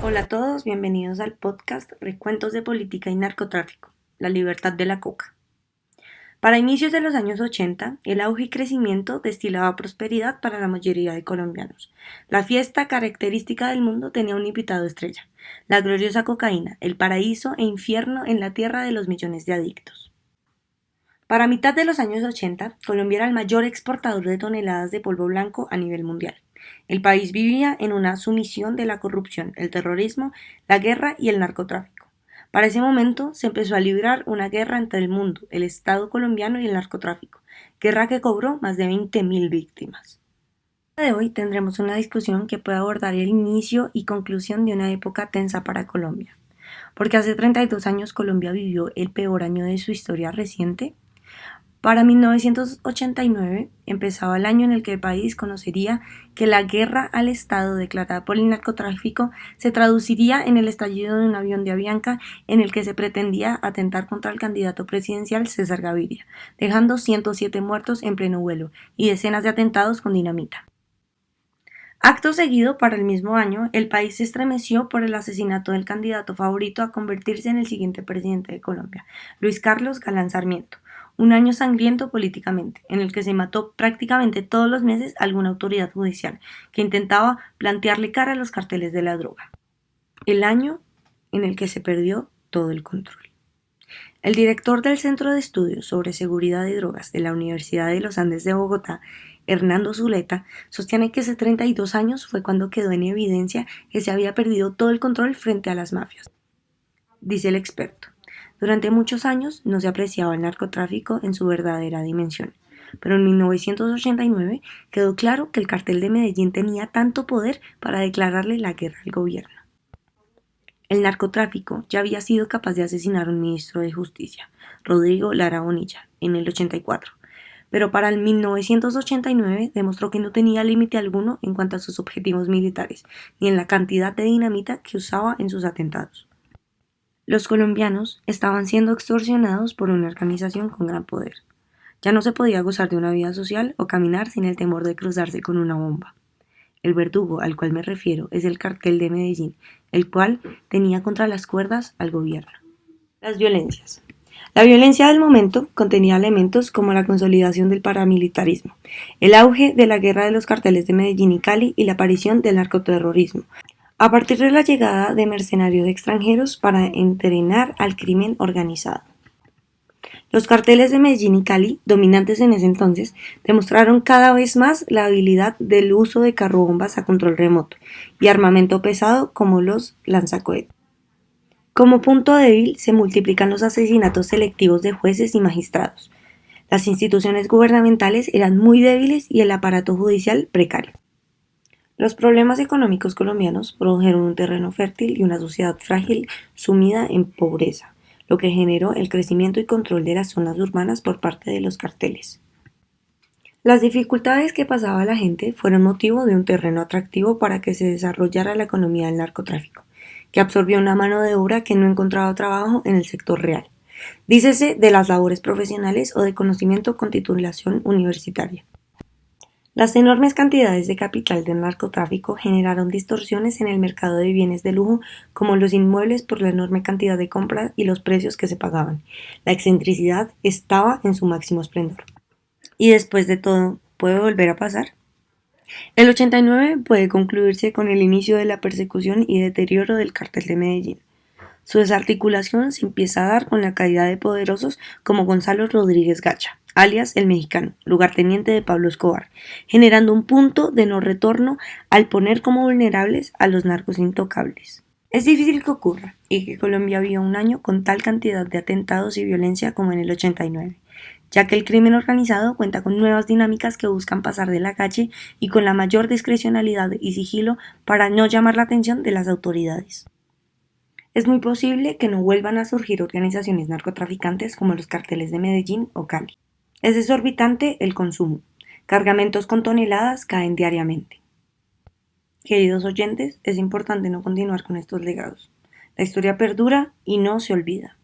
Hola a todos, bienvenidos al podcast Recuentos de Política y Narcotráfico, la libertad de la coca. Para inicios de los años 80, el auge y crecimiento destilaba prosperidad para la mayoría de colombianos. La fiesta característica del mundo tenía un invitado estrella, la gloriosa cocaína, el paraíso e infierno en la tierra de los millones de adictos. Para mitad de los años 80, Colombia era el mayor exportador de toneladas de polvo blanco a nivel mundial. El país vivía en una sumisión de la corrupción, el terrorismo, la guerra y el narcotráfico. Para ese momento se empezó a librar una guerra entre el mundo, el Estado colombiano y el narcotráfico, guerra que cobró más de 20.000 víctimas. El día de hoy tendremos una discusión que puede abordar el inicio y conclusión de una época tensa para Colombia. Porque hace 32 años Colombia vivió el peor año de su historia reciente. Para 1989 empezaba el año en el que el país conocería que la guerra al Estado declarada por el narcotráfico se traduciría en el estallido de un avión de Avianca en el que se pretendía atentar contra el candidato presidencial César Gaviria, dejando 107 muertos en pleno vuelo y decenas de atentados con dinamita. Acto seguido, para el mismo año, el país se estremeció por el asesinato del candidato favorito a convertirse en el siguiente presidente de Colombia, Luis Carlos Galán Sarmiento. Un año sangriento políticamente, en el que se mató prácticamente todos los meses alguna autoridad judicial que intentaba plantearle cara a los carteles de la droga. El año en el que se perdió todo el control. El director del Centro de Estudios sobre Seguridad y Drogas de la Universidad de los Andes de Bogotá, Hernando Zuleta, sostiene que hace 32 años fue cuando quedó en evidencia que se había perdido todo el control frente a las mafias. Dice el experto, durante muchos años no se apreciaba el narcotráfico en su verdadera dimensión, pero en 1989 quedó claro que el cartel de Medellín tenía tanto poder para declararle la guerra al gobierno. El narcotráfico ya había sido capaz de asesinar a un ministro de Justicia, Rodrigo Lara Bonilla, en el 84, pero para el 1989 demostró que no tenía límite alguno en cuanto a sus objetivos militares, ni en la cantidad de dinamita que usaba en sus atentados. Los colombianos estaban siendo extorsionados por una organización con gran poder. Ya no se podía gozar de una vida social o caminar sin el temor de cruzarse con una bomba. El verdugo al cual me refiero es el cartel de Medellín, el cual tenía contra las cuerdas al gobierno. Las violencias. La violencia del momento contenía elementos como la consolidación del paramilitarismo, el auge de la guerra de los carteles de Medellín y Cali y la aparición del narcoterrorismo, a partir de la llegada de mercenarios extranjeros para entrenar al crimen organizado. Los carteles de Medellín y Cali, dominantes en ese entonces, demostraron cada vez más la habilidad del uso de carrobombas a control remoto y armamento pesado como los lanzacohetes. Como punto débil se multiplican los asesinatos selectivos de jueces y magistrados. Las instituciones gubernamentales eran muy débiles y el aparato judicial precario. Los problemas económicos colombianos produjeron un terreno fértil y una sociedad frágil sumida en pobreza, lo que generó el crecimiento y control de las zonas urbanas por parte de los carteles. Las dificultades que pasaba la gente fueron motivo de un terreno atractivo para que se desarrollara la economía del narcotráfico, que absorbió una mano de obra que no encontraba trabajo en el sector real. Dícese de las labores profesionales o de conocimiento con titulación universitaria. Las enormes cantidades de capital del narcotráfico generaron distorsiones en el mercado de bienes de lujo como los inmuebles por la enorme cantidad de compras y los precios que se pagaban. La excentricidad estaba en su máximo esplendor. Y después de todo, ¿puede volver a pasar? El 89 puede concluirse con el inicio de la persecución y deterioro del cartel de Medellín. Su desarticulación se empieza a dar con la caída de poderosos como Gonzalo Rodríguez Gacha, alias el Mexicano, lugarteniente de Pablo Escobar, generando un punto de no retorno al poner como vulnerables a los narcos intocables. Es difícil que ocurra y que Colombia viva un año con tal cantidad de atentados y violencia como en el 89, ya que el crimen organizado cuenta con nuevas dinámicas que buscan pasar de la calle y con la mayor discrecionalidad y sigilo para no llamar la atención de las autoridades. Es muy posible que no vuelvan a surgir organizaciones narcotraficantes como los carteles de Medellín o Cali. Es exorbitante el consumo. Cargamentos con toneladas caen diariamente. Queridos oyentes, es importante no continuar con estos legados. La historia perdura y no se olvida.